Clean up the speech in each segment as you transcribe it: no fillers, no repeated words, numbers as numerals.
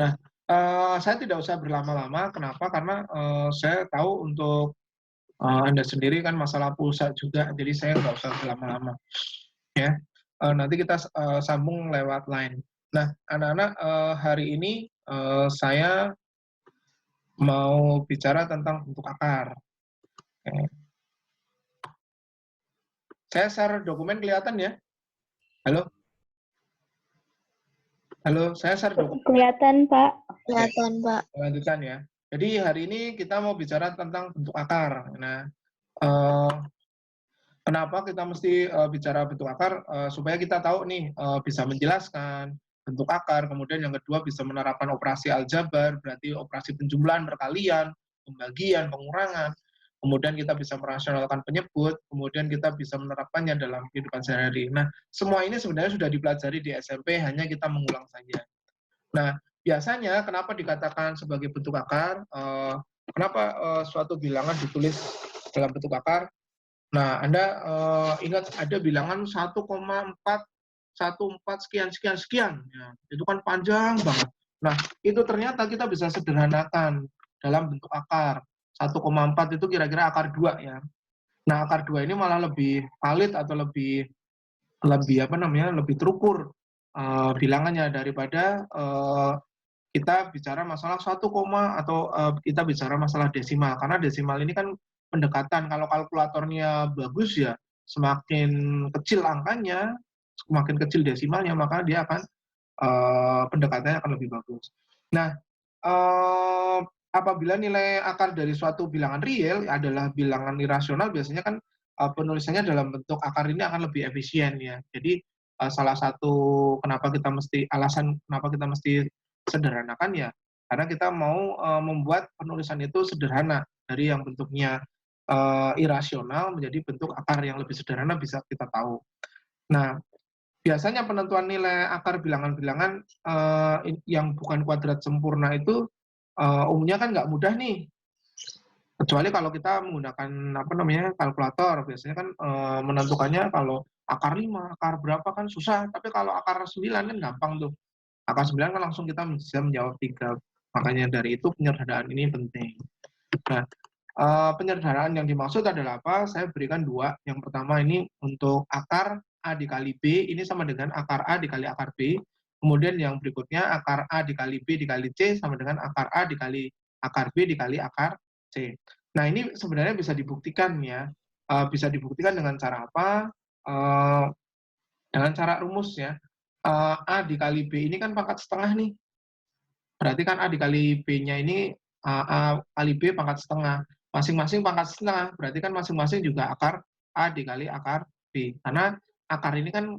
Nah, saya tidak usah berlama-lama, kenapa? Karena, saya tahu untuk, Anda sendiri kan masalah pulsa juga, jadi saya nggak usah berlama-lama, ya. Nanti kita sambung lewat line. Nah, anak-anak, hari ini, saya mau bicara tentang bentuk akar, oke. Saya share dokumen kelihatan ya? Halo? Halo, saya share dokumen. Kelihatan, Pak. Oke, Kelihatan, Pak. lanjutkan ya. Jadi hari ini kita mau bicara tentang bentuk akar. Nah, eee, kenapa kita mesti, bicara bentuk akar, supaya kita tahu nih, bisa menjelaskan bentuk akar, kemudian yang kedua bisa menerapkan operasi aljabar, berarti operasi penjumlahan, perkalian, pembagian, pengurangan, kemudian kita bisa merasionalkan penyebut, kemudian kita bisa menerapkannya dalam kehidupan sehari-hari. Nah, semua ini sebenarnya sudah dipelajari di SMP, hanya kita mengulang saja. Nah, biasanya kenapa dikatakan sebagai bentuk akar, kenapa, suatu bilangan ditulis dalam bentuk akar? Nah, Anda, ingat ada bilangan 1,414 sekian sekian sekian, ya, itu kan panjang banget. Nah, itu ternyata kita bisa sederhanakan dalam bentuk akar. 1,4 itu kira-kira akar 2 ya. Nah, akar 2 ini malah lebih valid atau lebih lebih apa namanya, lebih terukur, bilangannya daripada, kita bicara masalah 1, atau, kita bicara masalah desimal. Karena desimal ini kan pendekatan, kalau kalkulatornya bagus ya, semakin kecil angkanya, semakin kecil desimalnya, maka dia akan, pendekatannya akan lebih bagus. Nah, eee, apabila nilai akar dari suatu bilangan real adalah bilangan irasional, biasanya kan, penulisannya dalam bentuk akar ini akan lebih efisien ya. Jadi, salah satu alasan kenapa kita mesti sederhanakan ya, karena kita mau, membuat penulisan itu sederhana, dari yang bentuknya, irasional menjadi bentuk akar yang lebih sederhana bisa kita tahu. Nah, biasanya penentuan nilai akar bilangan-bilangan, yang bukan kuadrat sempurna itu, umumnya kan nggak mudah nih, kecuali kalau kita menggunakan, apa namanya, kalkulator. Biasanya kan, menentukannya kalau akar 5, akar berapa kan susah, tapi kalau akar 9 kan gampang tuh. Akar 9 kan langsung kita bisa menjawab 3. Makanya dari itu penyederhanaan ini penting. Nah, penyederhanaan yang dimaksud adalah apa? Saya berikan 2. Yang pertama ini untuk akar A dikali B, ini sama dengan akar A dikali akar B. Kemudian yang berikutnya akar A dikali B dikali C sama dengan akar A dikali akar B dikali akar C. Nah, ini sebenarnya bisa dibuktikan ya, bisa dibuktikan dengan cara apa? Eee, dengan cara rumus ya. A dikali B ini kan pangkat setengah nih. Berarti kan A dikali B-nya ini, A kali B pangkat setengah. Masing-masing pangkat setengah, berarti kan masing-masing juga akar A dikali akar B. Karena akar ini kan,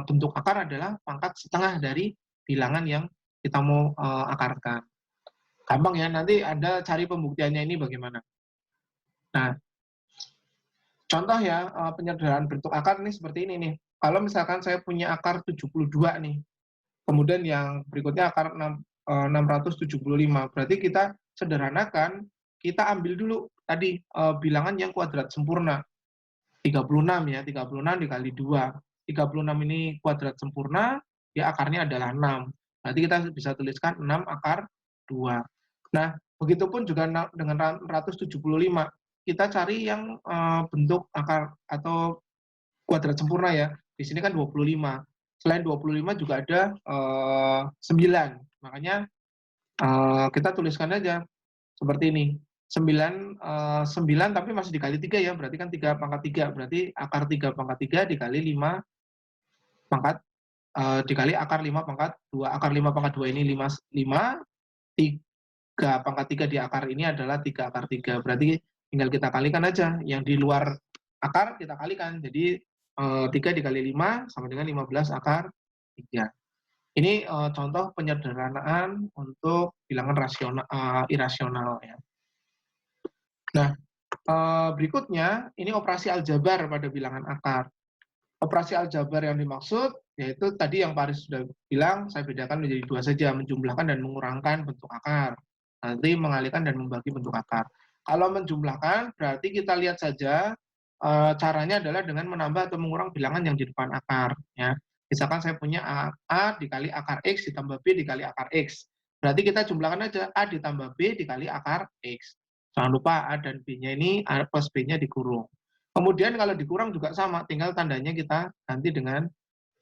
bentuk akar adalah pangkat setengah dari bilangan yang kita mau, akarkan. Gampang ya, nanti Anda cari pembuktiannya ini bagaimana. Nah, contoh ya, penyederhanaan bentuk akar ini seperti ini nih. Kalau misalkan saya punya akar 72 nih, kemudian yang berikutnya akar 675. Berarti kita sederhanakan, kita ambil dulu tadi, bilangan yang kuadrat sempurna. 36 ya, 36 dikali 2. 36 ini kuadrat sempurna, ya akarnya adalah 6. Berarti kita bisa tuliskan 6 akar 2. Nah, begitupun juga dengan 175. Kita cari yang, bentuk akar atau kuadrat sempurna ya. Di sini kan 25. Selain 25 juga ada, 9. Makanya, kita tuliskan aja seperti ini. 9 tapi masih dikali 3 ya, berarti kan 3 pangkat 3. Berarti akar 3 pangkat 3 dikali 5 pangkat, dikali akar 5 pangkat 2. Akar 5 pangkat 2 ini 5, 3 pangkat 3 di akar ini adalah 3 akar 3. Berarti tinggal kita kalikan aja, yang di luar akar kita kalikan. Jadi, 3 dikali 5 sama dengan 15 akar 3. Ini, contoh penyederhanaan untuk bilangan irasional ya. Nah, berikutnya ini operasi aljabar pada bilangan akar. Operasi aljabar yang dimaksud yaitu tadi yang Pak Aris sudah bilang, saya bedakan menjadi 2 saja, menjumlahkan dan mengurangkan bentuk akar. Nanti mengalihkan dan membagi bentuk akar. Kalau menjumlahkan berarti kita lihat saja, caranya adalah dengan menambah atau mengurang bilangan yang di depan akar ya. Misalkan saya punya A dikali akar X ditambah B dikali akar X. Berarti kita jumlahkan aja A ditambah B dikali akar X. Jangan lupa A dan B-nya ini A plus B-nya dikurung. Kemudian kalau dikurang juga sama, tinggal tandanya kita ganti dengan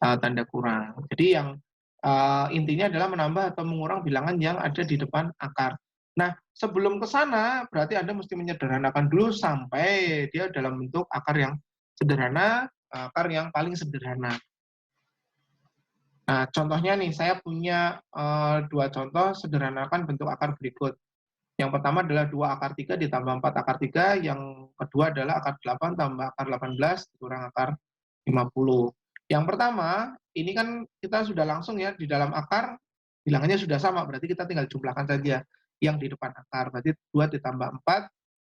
tanda kurang. Jadi yang intinya adalah menambah atau mengurang bilangan yang ada di depan akar. Nah, sebelum ke sana, berarti Anda mesti menyederhanakan dulu sampai dia dalam bentuk akar yang sederhana, akar yang paling sederhana. Nah, contohnya nih, saya punya dua contoh sederhanakan bentuk akar berikut. Yang pertama adalah 2 akar 3 ditambah 4 akar 3, yang kedua adalah akar 8 tambah akar 18 kurang akar 50. Yang pertama, ini kan kita sudah langsung ya, di dalam akar, bilangannya sudah sama, berarti kita tinggal jumlahkan saja yang di depan akar. Berarti 2 ditambah 4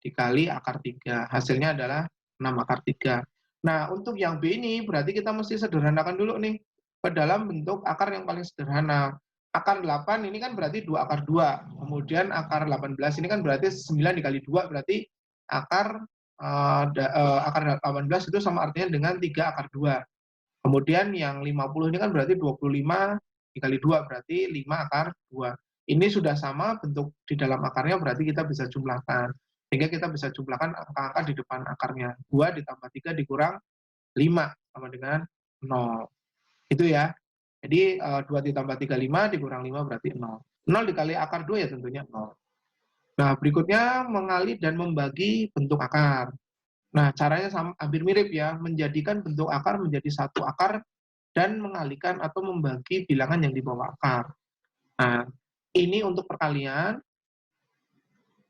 dikali akar 3. Hasilnya adalah 6 akar 3. Nah, untuk yang B ini, berarti kita mesti sederhanakan dulu nih, ke dalam bentuk akar yang paling sederhana. Akar 8 ini kan berarti 2 akar 2. Kemudian akar 18 ini kan berarti 9 dikali 2, berarti akar akar 18 itu sama artinya dengan 3 akar 2. Kemudian yang 50 ini kan berarti 25 dikali 2, berarti 5 akar 2. Ini sudah sama bentuk di dalam akarnya, berarti kita bisa jumlahkan. Sehingga kita bisa jumlahkan angka-angka di depan akarnya. 2 ditambah 3 dikurang 5 sama dengan 0. Itu ya. Jadi 2 ditambah 3, 5, dikurang 5 berarti 0. 0 dikali akar 2 ya tentunya 0. Nah, berikutnya mengali dan membagi bentuk akar. Nah, caranya sama, hampir mirip ya, menjadikan bentuk akar menjadi satu akar dan mengalihkan atau membagi bilangan yang di bawah akar. Nah, ini untuk perkalian.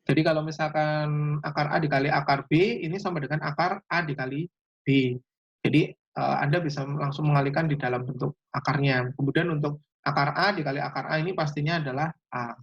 Jadi kalau misalkan akar A dikali akar B, ini sama dengan akar A dikali B. Jadi Anda bisa langsung mengalihkan di dalam bentuk akarnya. Kemudian untuk akar A dikali akar A ini pastinya adalah A.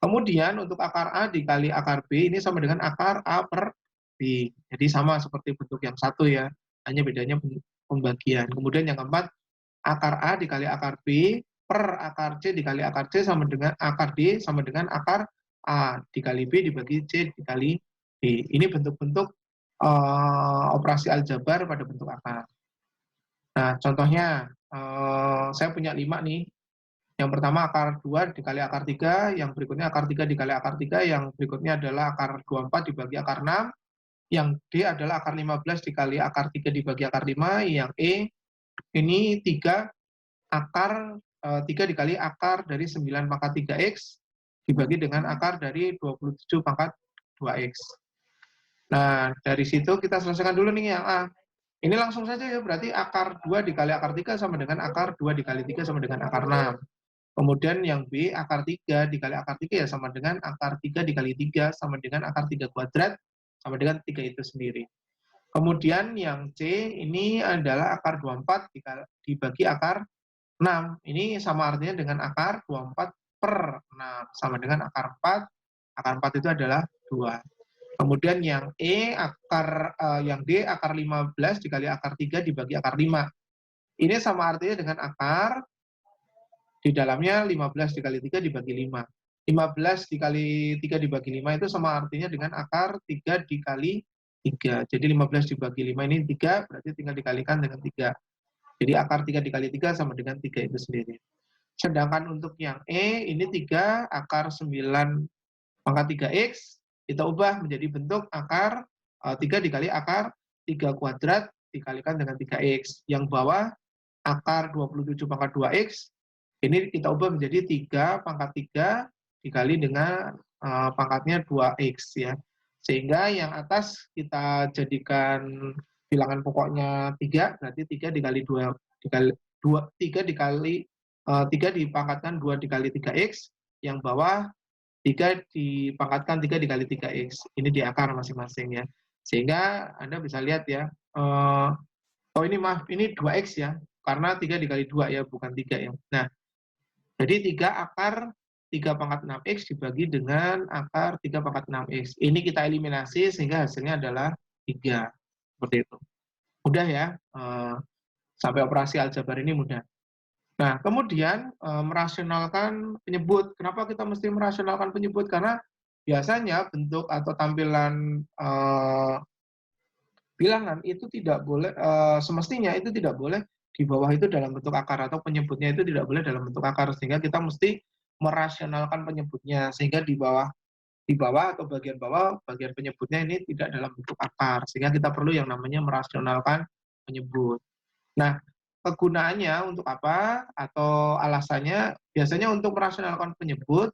Kemudian untuk akar A dikali akar B ini sama dengan akar A per B. Jadi sama seperti bentuk yang satu ya, hanya bedanya pembagian. Kemudian yang keempat, akar A dikali akar B per akar C dikali akar C sama dengan akar D sama dengan akar A dikali B dibagi C dikali D. Ini bentuk-bentuk operasi aljabar pada bentuk akar. Nah, contohnya, saya punya 5 nih. Yang pertama akar 2 dikali akar 3, yang berikutnya akar 3 dikali akar 3, yang berikutnya adalah akar 24 dibagi akar 6, yang D adalah akar 15 dikali akar 3 dibagi akar 5, yang E ini 3 akar 3 dikali akar dari 9 pangkat 3X dibagi dengan akar dari 27 pangkat 2X. Nah, dari situ kita selesaikan dulu nih yang A. Ini langsung saja ya, berarti akar 2 dikali akar 3 sama dengan akar 2 dikali 3 sama dengan akar 6. Kemudian yang B, akar 3 dikali akar 3 ya sama dengan akar 3 dikali 3 sama dengan akar 3 kuadrat sama dengan 3 itu sendiri. Kemudian yang C ini adalah akar 24 dibagi akar 6. Ini sama artinya dengan akar 24 per 6 sama dengan akar 4. Akar 4 itu adalah 2. Kemudian yang E, yang D, akar 15 dikali akar 3 dibagi akar 5. Ini sama artinya dengan akar di dalamnya 15 dikali 3 dibagi 5. 15 dikali 3 dibagi 5 itu sama artinya dengan akar 3 dikali 3. Jadi 15 dibagi 5 ini 3, berarti tinggal dikalikan dengan 3. Jadi akar 3 dikali 3 sama dengan 3 itu sendiri. Sedangkan untuk yang E, ini 3 akar 9 pangkat 3X, kita ubah menjadi bentuk akar 3 dikali akar 3 kuadrat dikalikan dengan 3X. Yang bawah akar 27 pangkat 2X, ini kita ubah menjadi 3 pangkat 3 dikali dengan pangkatnya 2X ya. Sehingga yang atas kita jadikan bilangan pokoknya 3, berarti 3 dikali 2 dikali 2 3 dikali 3 dipangkatkan 2 dikali 3X, yang bawah 3 dipangkatkan 3 dikali 3X. Ini di akar masing-masing ya. Sehingga Anda bisa lihat ya, oh ini maaf, ini 2X ya, karena 3 dikali 2 ya, bukan 3 ya. Nah, jadi 3 akar 3 pangkat 6X dibagi dengan akar 3 pangkat 6X. Ini kita eliminasi sehingga hasilnya adalah 3. Seperti itu. Mudah ya, sampai operasi aljabar ini mudah. Nah, kemudian merasionalkan penyebut. Kenapa kita mesti merasionalkan penyebut? Karena biasanya bentuk atau tampilan bilangan itu tidak boleh, semestinya itu tidak boleh di bawah itu dalam bentuk akar, atau penyebutnya itu tidak boleh dalam bentuk akar, sehingga kita mesti merasionalkan penyebutnya, sehingga di bawah atau bagian bawah, bagian penyebutnya ini tidak dalam bentuk akar, sehingga kita perlu yang namanya merasionalkan penyebut. Nah, kegunaannya untuk apa atau alasannya biasanya untuk merasionalkan penyebut,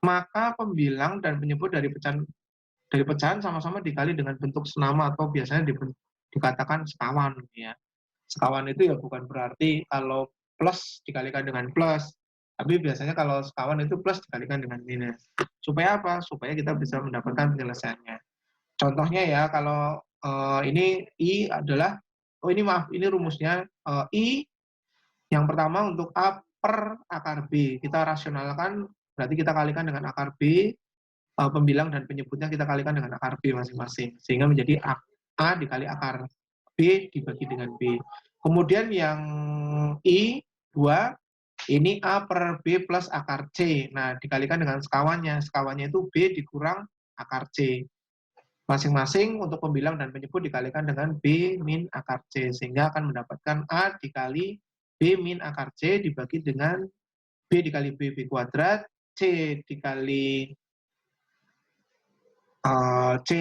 maka pembilang dan penyebut dari pecahan sama-sama dikali dengan bentuk senama atau biasanya dikatakan sekawan ya. Sekawan itu ya bukan berarti kalau plus dikalikan dengan plus, tapi biasanya kalau sekawan itu plus dikalikan dengan minus. Supaya apa? Supaya kita bisa mendapatkan penyelesaiannya. Contohnya ya, kalau ini I adalah, ini rumusnya, I yang pertama untuk A per akar B. Kita rasionalkan, berarti kita kalikan dengan akar B, pembilang dan penyebutnya kita kalikan dengan akar B masing-masing. Sehingga menjadi A dikali akar B dibagi dengan B. Kemudian yang I, 2, ini A per B plus akar C. Nah, dikalikan dengan sekawannya. Sekawannya itu B dikurang akar C. Masing-masing untuk pembilang dan penyebut dikalikan dengan B min akar C. Sehingga akan mendapatkan A dikali B min akar C dibagi dengan B dikali B kuadrat, C dikali C,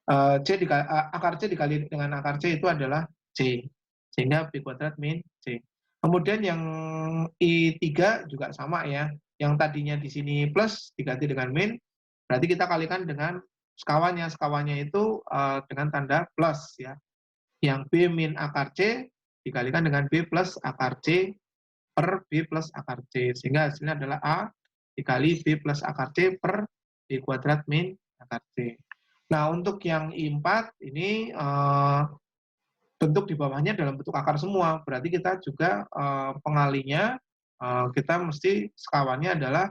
akar C dikali dengan akar C itu adalah C. Sehingga B kuadrat min C. Kemudian yang I3 juga sama ya. Yang tadinya di sini plus diganti dengan min, berarti kita kalikan dengan sekawannya. Sekawannya itu dengan tanda plus ya. Yang B min akar C dikalikan dengan B plus akar C per B plus akar C. Sehingga hasilnya adalah A dikali B plus akar C per B kuadrat min akar C. Nah, untuk yang I4 ini bentuk di bawahnya dalam bentuk akar semua. Berarti kita juga pengalinya, kita mesti sekawannya adalah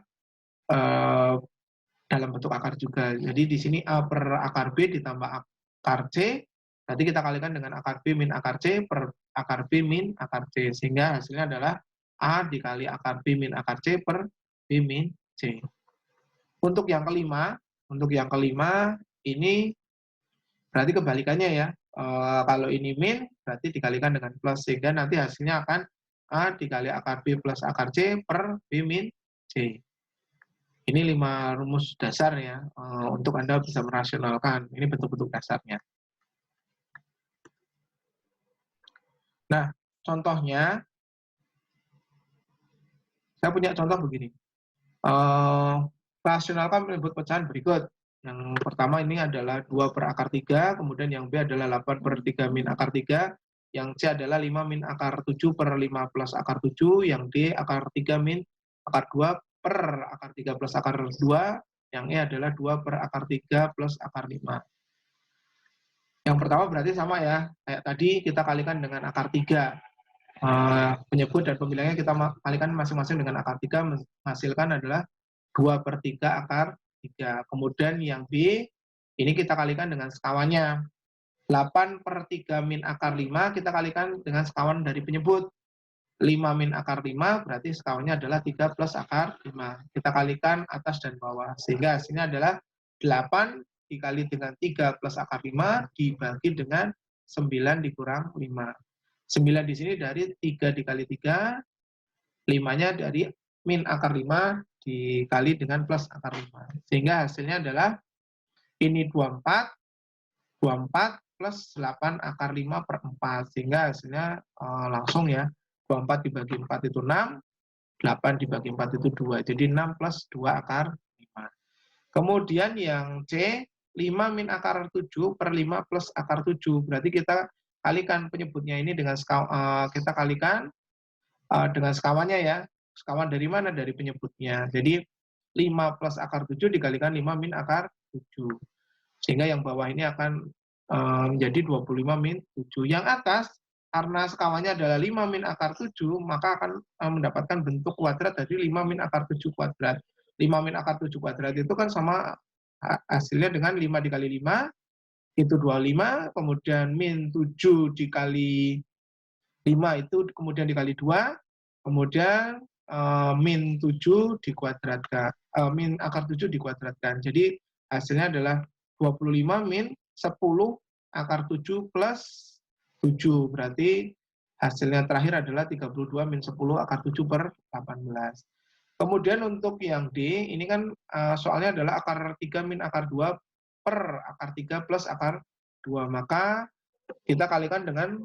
dalam bentuk akar juga. Jadi di sini A per akar B ditambah akar C, berarti kita kalikan dengan akar B min akar C per akar B min akar C. Sehingga hasilnya adalah A dikali akar B min akar C per B min C. Untuk yang kelima ini berarti kebalikannya ya. Kalau ini min berarti dikalikan dengan plus, sehingga nanti hasilnya akan A dikali akar B plus akar C per B min C. Ini 5 rumus dasar ya, untuk Anda bisa merasionalkan. Ini bentuk-bentuk dasarnya. Nah, contohnya, saya punya contoh begini. Rasionalkan penyebut pecahan berikut. Yang pertama ini adalah 2 per akar 3, kemudian yang B adalah 8 per 3 min akar 3, yang C adalah 5 min akar 7 per 5 plus akar 7, yang D akar 3 min akar 2 per akar 3 plus akar 2, yang E adalah 2 per akar 3 plus akar 5. Yang pertama berarti sama ya, kayak tadi kita kalikan dengan akar 3. Penyebut dan pembilangnya kita kalikan masing-masing dengan akar 3, menghasilkan adalah 2 per 3 akar 3. Kemudian yang B, ini kita kalikan dengan sekawannya. 8 per 3 min akar 5, kita kalikan dengan sekawan dari penyebut. 5 min akar 5, berarti sekawannya adalah 3 plus akar 5. Kita kalikan atas dan bawah. Sehingga hasilnya adalah 8 dikali dengan 3 plus akar 5, dibagi dengan 9 dikurang 5. 9 di sini dari 3 dikali 3, 5-nya dari min akar 5 dikali dengan plus akar 5. Sehingga hasilnya adalah ini 24 plus 8 akar 5 per 4. Sehingga hasilnya langsung ya, 24 dibagi 4 itu 6, 8 dibagi 4 itu 2. Jadi 6 plus 2 akar 5. Kemudian yang C, 5 min akar 7 per 5 plus akar 7. Berarti kita kalikan penyebutnya ini dengan kita kalikan dengan sekawannya ya. Sekawan dari mana? Dari penyebutnya. Jadi 5 plus akar 7 dikalikan 5 min akar 7. Sehingga yang bawah ini akan menjadi 25 min 7. Yang atas, karena sekawannya adalah 5 min akar 7, maka akan mendapatkan bentuk kuadrat dari 5 min akar 7 kuadrat. 5 min akar 7 kuadrat itu kan sama hasilnya dengan 5 dikali 5, itu 25, kemudian min 7 dikali 5 itu kemudian dikali 2, kemudian min 7 dikuadratkan, min akar 7 dikuadratkan. Jadi hasilnya adalah 25 min 10 akar 7 plus 7. Berarti hasilnya terakhir adalah 32 min 10 akar 7 per 18. Kemudian untuk yang D, ini kan soalnya adalah akar 3 min akar 2 per akar 3 plus akar 2. Maka kita kalikan dengan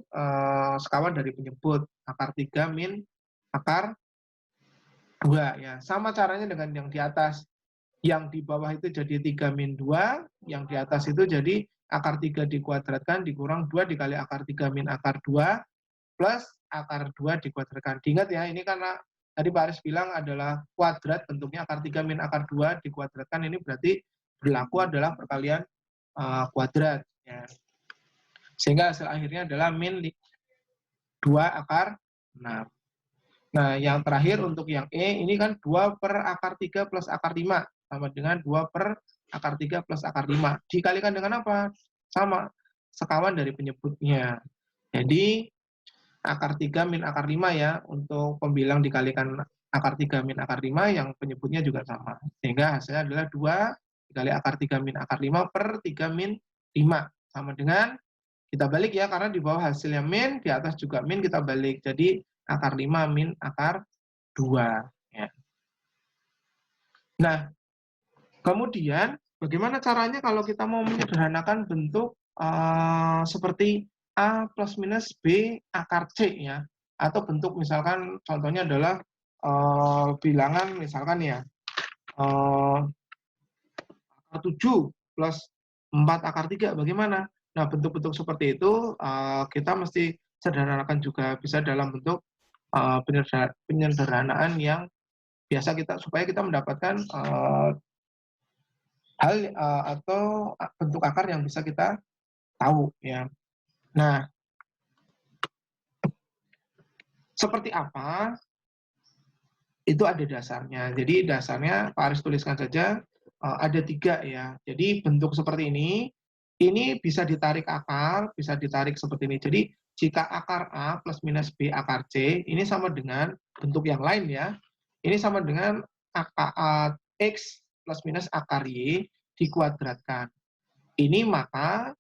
sekawan dari penyebut, akar 3 min akar 2. Ya. Sama caranya dengan yang di atas. Yang di bawah itu jadi 3 min 2, yang di atas itu jadi akar 3 dikuadratkan dikurang 2 dikali akar 3 min akar 2 plus akar 2 dikuadratkan. Diingat ya, ini karena tadi Pak Aris bilang adalah kuadrat, bentuknya akar 3 min akar 2 dikuadratkan, ini berarti berlaku adalah perkalian kuadrat. Ya. Sehingga hasil akhirnya adalah min 2 akar 6. Nah, yang terakhir untuk yang E, ini kan 2 per akar 3 plus akar 5, sama dengan 2 per akar 3 plus akar 5. Dikalikan dengan apa? Sama, sekawan dari penyebutnya. Jadi, akar 3 min akar 5 ya, untuk pembilang dikalikan akar 3 min akar 5, yang penyebutnya juga sama. Sehingga hasilnya adalah 2 dikali akar 3 min akar 5 per 3 min 5. Sama dengan, kita balik ya, karena di bawah hasilnya min, di atas juga min, kita balik. Jadi, akar 5 min akar 2. Ya. Nah, kemudian bagaimana caranya kalau kita mau menyederhanakan bentuk seperti A plus minus B akar C ya, atau bentuk misalkan contohnya adalah bilangan misalkan ya akar 7 plus 4 akar 3, bagaimana? Nah, bentuk-bentuk seperti itu kita mesti sederhanakan juga, bisa dalam bentuk penyederhanaan yang biasa kita, supaya kita mendapatkan hal atau bentuk akar yang bisa kita tahu ya. Nah, seperti apa? Itu ada dasarnya. Jadi dasarnya Pak Aris tuliskan saja, ada 3 ya. Jadi bentuk seperti ini bisa ditarik akar, bisa ditarik seperti ini. Jadi jika akar A plus minus B akar C, ini sama dengan bentuk yang lain ya. Ini sama dengan X plus minus akar Y dikuadratkan. Ini maka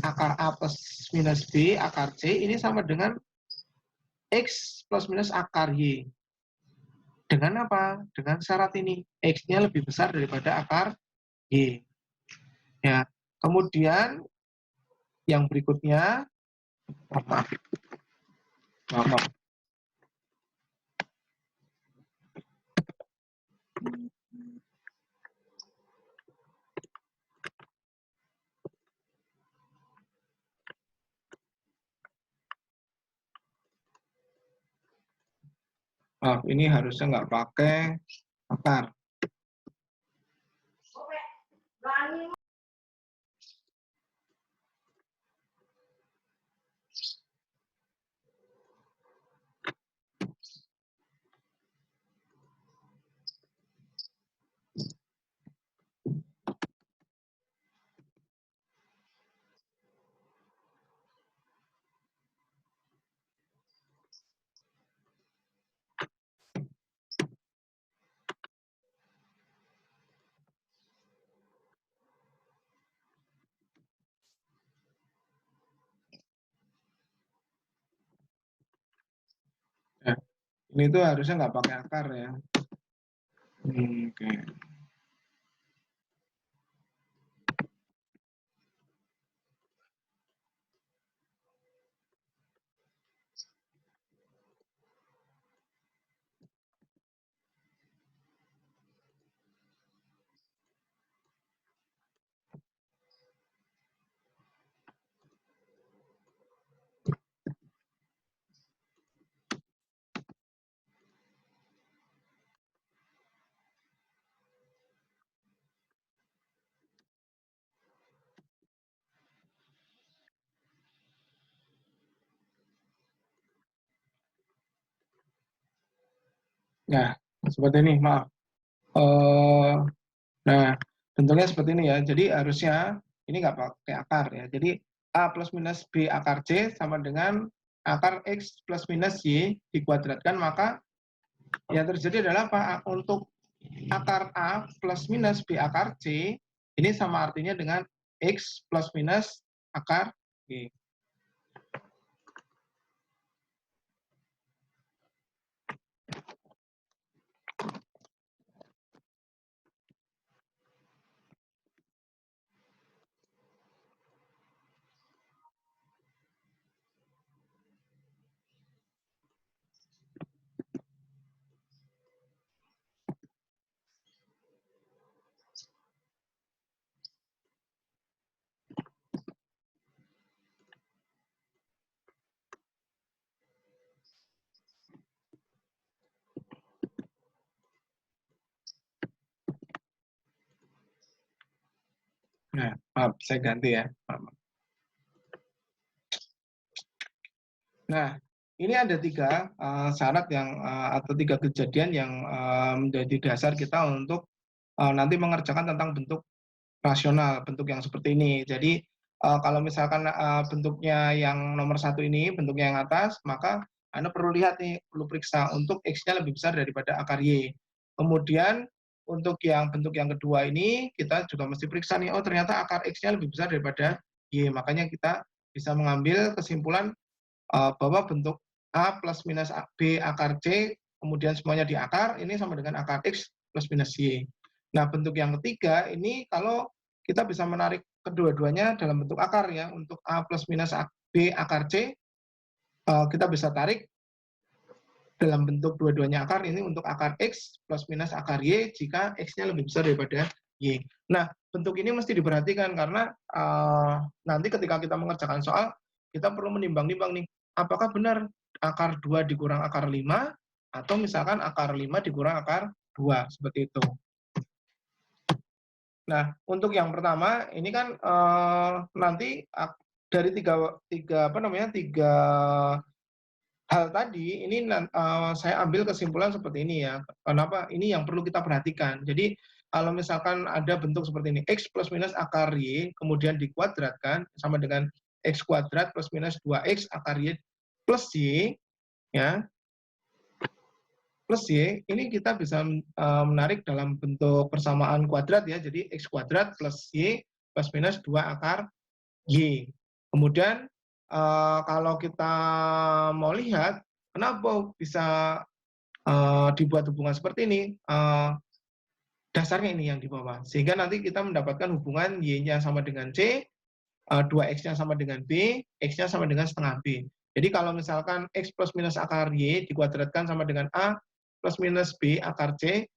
akar A plus minus B akar C ini sama dengan X plus minus akar Y. Dengan apa? Dengan syarat ini. X-nya lebih besar daripada akar Y. Ya. Kemudian yang berikutnya, maaf. Ini harusnya nggak pakai akar. Ya. Ini tuh harusnya nggak pakai akar ya. Oke. Nah, seperti ini, maaf. Nah, bentuknya seperti ini ya. Jadi harusnya ini nggak pakai akar ya. Jadi A plus minus B akar C sama dengan akar X plus minus Y dikuadratkan, maka yang terjadi adalah apa? Untuk akar A plus minus B akar C, ini sama artinya dengan X plus minus akar Y. Nah, maaf, saya ganti ya. Maaf. Nah, ini ada tiga syarat yang atau tiga kejadian yang menjadi dasar kita untuk nanti mengerjakan tentang bentuk rasional, bentuk yang seperti ini. Jadi kalau misalkan bentuknya yang nomor satu ini, bentuknya yang atas, maka Anda perlu lihat nih, perlu periksa untuk X-nya lebih besar daripada akar Y. Kemudian untuk yang bentuk yang kedua ini, kita juga mesti periksa nih, oh ternyata akar X-nya lebih besar daripada Y. Makanya kita bisa mengambil kesimpulan bahwa bentuk A plus minus B akar C, kemudian semuanya di akar, ini sama dengan akar X plus minus Y. Nah, bentuk yang ketiga, ini kalau kita bisa menarik kedua-duanya dalam bentuk akar ya, untuk A plus minus B akar C, kita bisa tarik dalam bentuk dua-duanya akar, ini untuk akar X plus minus akar Y, jika X-nya lebih besar daripada Y. Nah, bentuk ini mesti diperhatikan, karena nanti ketika kita mengerjakan soal, kita perlu menimbang-nimbang nih, apakah benar akar 2 dikurang akar 5, atau misalkan akar 5 dikurang akar 2, seperti itu. Nah, untuk yang pertama, ini kan nanti dari tiga hal tadi, ini saya ambil kesimpulan seperti ini ya. Kenapa? Ini yang perlu kita perhatikan. Jadi, kalau misalkan ada bentuk seperti ini, X plus minus akar Y, kemudian dikuadratkan, sama dengan X kuadrat plus minus 2X akar Y plus Y, ya, plus Y, ini kita bisa menarik dalam bentuk persamaan kuadrat ya, jadi X kuadrat plus Y plus minus 2 akar Y. Kemudian kalau kita mau lihat, kenapa bisa dibuat hubungan seperti ini, dasarnya ini yang di bawah. Sehingga nanti kita mendapatkan hubungan Y-nya sama dengan C, 2X-nya sama dengan B, X-nya sama dengan setengah B. Jadi kalau misalkan X plus minus akar Y dikuadratkan sama dengan A plus minus B akar C,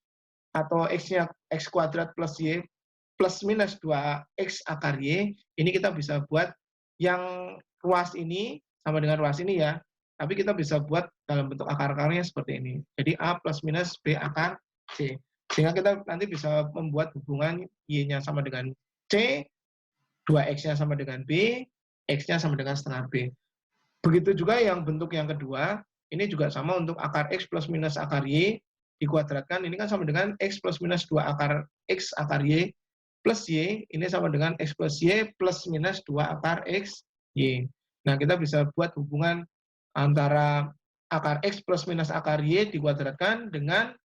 atau X-nya X kuadrat plus Y plus minus 2X akar Y, ini kita bisa buat yang ruas ini sama dengan ruas ini ya, tapi kita bisa buat dalam bentuk akar-akarnya seperti ini. Jadi A plus minus B akar C. Sehingga kita nanti bisa membuat hubungan Y-nya sama dengan C, 2X-nya sama dengan B, X-nya sama dengan setengah B. Begitu juga yang bentuk yang kedua, ini juga sama untuk akar X plus minus akar Y, dikuadratkan, ini kan sama dengan X plus minus 2 akar X akar Y, plus Y, ini sama dengan X plus Y plus minus 2 akar X, Y. Nah, kita bisa buat hubungan antara akar X plus minus akar Y dikuadratkan dengan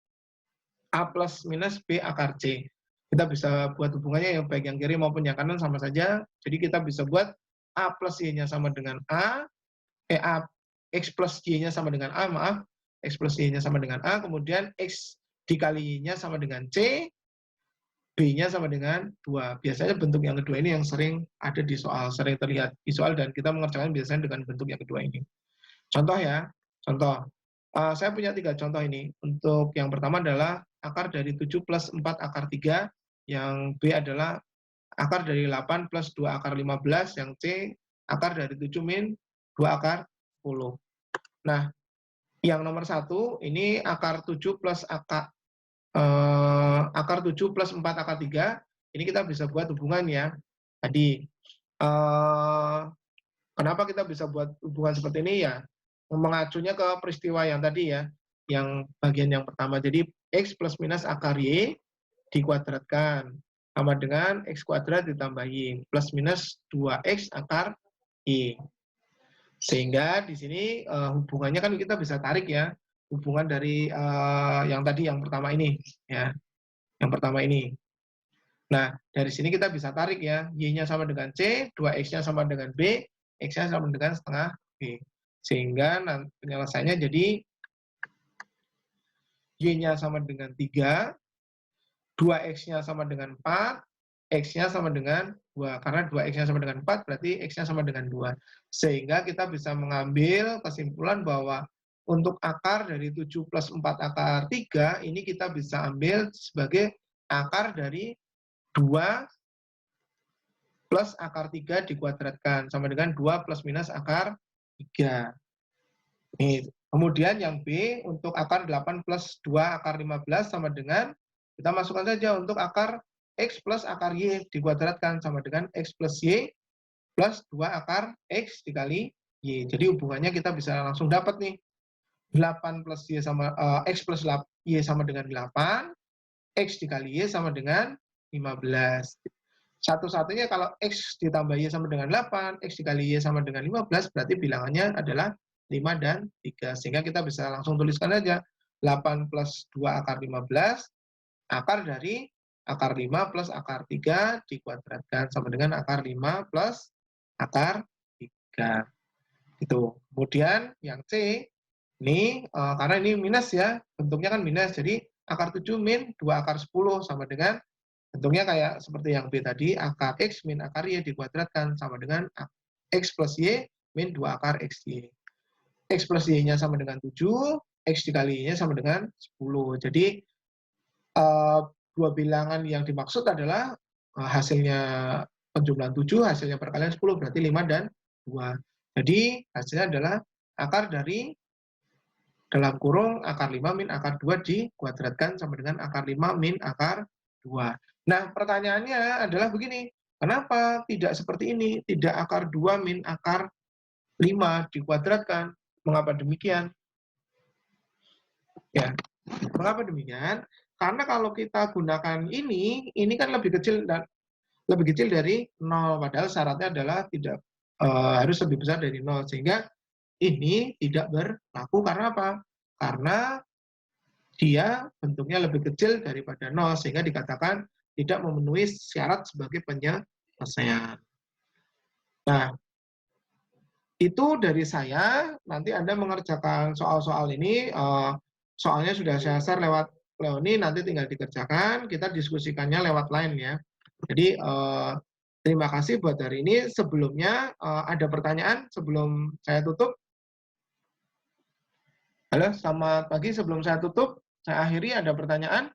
A plus minus B akar C. Kita bisa buat hubungannya yang baik yang kiri maupun yang kanan sama saja. Jadi kita bisa buat A plus Y-nya sama dengan A X plus Y-nya sama dengan A, maaf. X plus Y-nya sama dengan A, kemudian X dikalinya sama dengan C, B-nya sama dengan 2. Biasanya bentuk yang kedua ini yang sering ada di soal, sering terlihat di soal, dan kita mengerjakan biasanya dengan bentuk yang kedua ini. Contoh ya, contoh. Saya punya 3 contoh ini. Untuk yang pertama adalah akar dari 7 plus 4 akar 3, yang B adalah akar dari 8 plus 2 akar 15, yang C akar dari 7 min 2 akar 10. Nah, yang nomor 1, ini akar 7 plus akar 7 plus 4 akar 3, ini kita bisa buat hubungan ya. Tadi, kenapa kita bisa buat hubungan seperti ini ya? Mengacunya ke peristiwa yang tadi ya, yang bagian yang pertama. Jadi, X plus minus akar Y dikuadratkan, sama dengan X kuadrat ditambah Y, plus minus 2X akar Y. Sehingga di sini hubungannya kan kita bisa tarik ya, hubungan dari yang tadi yang pertama ini ya, yang pertama ini. Nah, dari sini kita bisa tarik ya, Y-nya sama dengan C, 2X-nya sama dengan B, X-nya sama dengan setengah B. Sehingga penyelesaiannya jadi Y-nya sama dengan 3, 2X-nya sama dengan 4, X-nya sama dengan 2. Karena 2X-nya sama dengan 4, berarti X-nya sama dengan 2. Sehingga kita bisa mengambil kesimpulan bahwa untuk akar dari 7 plus 4 akar 3, ini kita bisa ambil sebagai akar dari 2 plus akar 3 dikuadratkan, sama dengan 2 plus minus akar 3. Nih. Kemudian yang B, untuk akar 8 plus 2 akar 15 sama dengan, kita masukkan saja untuk akar X plus akar Y dikuadratkan sama dengan X plus Y plus 2 akar X dikali Y. Jadi hubungannya kita bisa langsung dapat nih. 8 plus Y sama X plus Y sama dengan 8, X dikali Y sama dengan 15. Satu-satunya kalau X ditambah Y sama dengan 8, X dikali Y sama dengan 15, berarti bilangannya adalah 5 dan 3. Sehingga kita bisa langsung tuliskan aja 8 plus 2 akar 15, akar dari akar 5 plus akar 3 dikuadratkan sama dengan akar 5 plus akar 3. Itu. Kemudian yang C, ini karena ini minus ya, bentuknya kan minus, jadi akar 7 min 2 akar 10 sama dengan bentuknya kayak seperti yang B tadi, akar X min akar Y dikuadratkan sama dengan X plus Y min 2 akar XY. X plus Y-nya sama dengan 7, X dikali Y-nya sama dengan 10. Jadi, dua bilangan yang dimaksud adalah hasilnya penjumlahan 7, hasilnya perkalian 10, berarti 5 dan 2. Jadi, hasilnya adalah akar dari dalam kurung akar 5 min akar 2 dikuadratkan sama dengan akar 5 min akar 2. Nah, pertanyaannya adalah begini, kenapa tidak seperti ini? Tidak akar 2 min akar 5 dikuadratkan. Mengapa demikian? Ya, mengapa demikian? Karena kalau kita gunakan ini kan lebih kecil dari 0, padahal syaratnya adalah tidak harus lebih besar dari 0, sehingga ini tidak berlaku. Karena apa? Karena dia bentuknya lebih kecil daripada 0, sehingga dikatakan tidak memenuhi syarat sebagai penyelesaian. Nah, itu dari saya. Nanti Anda mengerjakan soal-soal ini, soalnya sudah saya share lewat Leoni, nanti tinggal dikerjakan, kita diskusikannya lewat line ya. Jadi, terima kasih buat hari ini. Sebelumnya, ada pertanyaan sebelum saya tutup? Halo, selamat pagi. Sebelum saya tutup, saya akhiri, ada pertanyaan?